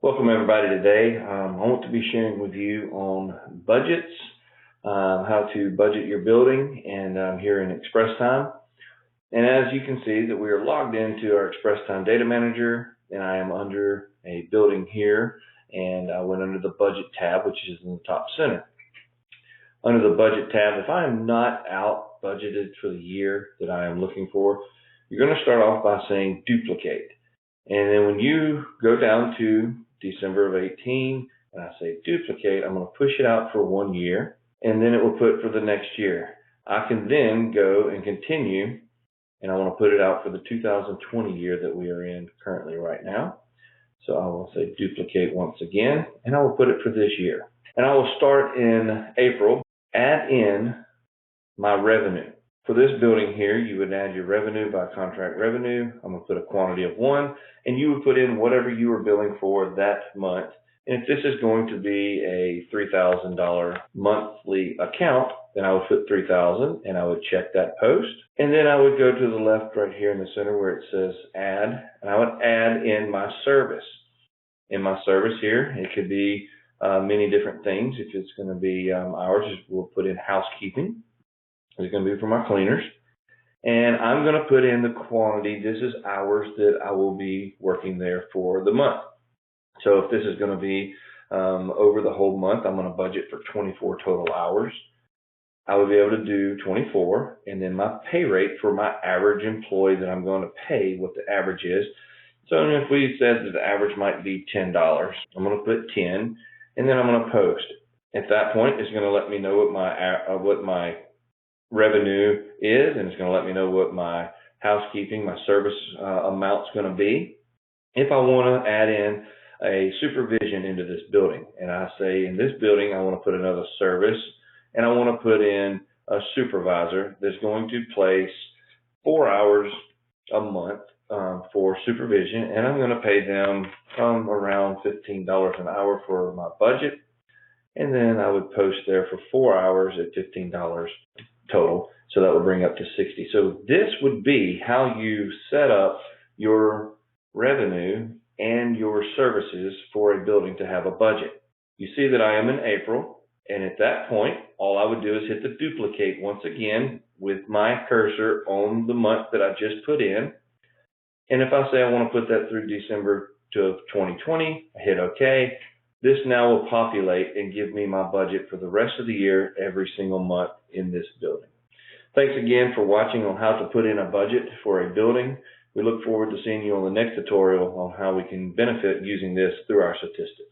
Welcome everybody today. I want to be sharing with you on budgets, how to budget your building, and I'm here in ExpressTime. And as you can see that we are logged into our ExpressTime Data Manager, and I am under a building here, and I went under the Budget tab, which is in the top center. Under the Budget tab, if I am not out budgeted for the year that I am looking for, you're going to start off by saying Duplicate. And then when you go down to December of 18, and I say duplicate, I'm going to push it out for 1 year, and then it will put for the next year. I can then go and continue, and I want to put it out for the 2020 year that we are in currently right now. So I will say duplicate once again, and I will put it for this year. And I will start in April, add in my revenue. For this building here, you would add your revenue by contract revenue. I'm going to put a quantity of 1, and you would put in whatever you were billing for that month. And if this is going to be a $3,000 monthly account, then I would put $3,000, and I would check that post. And then I would go to the left right here in the center where it says add, and I would add in my service. In my service here, it could be many different things. If it's going to be ours, we'll put in housekeeping. It's going to be for my cleaners. And I'm going to put in the quantity. This is hours that I will be working there for the month. So if this is going to be over the whole month, I'm going to budget for 24 total hours. I will be able to do 24, and then my pay rate for my average employee that I'm going to pay, what the average is. So if we said that the average might be $10, I'm going to put 10, and then I'm going to post. At that point, it's going to let me know what my revenue is, and it's going to let me know what my housekeeping, my service amount's going to be. If I want to add in a supervision into this building, and I say in this building I want to put another service, and I want to put in a supervisor that's going to place 4 hours a month for supervision, and I'm going to pay them around $15 an hour for my budget, and then I would post there for 4 hours at $15 total, so that would bring up to 60. So this would be how you set up your revenue and your services for a building to have a budget. You see that I am in April, and at that point, all I would do is hit the duplicate once again with my cursor on the month that I just put in. And if I say I want to put that through December of 2020, I hit OK. This now will populate and give me my budget for the rest of the year, every single month in this building. Thanks again for watching on how to put in a budget for a building. We look forward to seeing you on the next tutorial on how we can benefit using this through our statistics.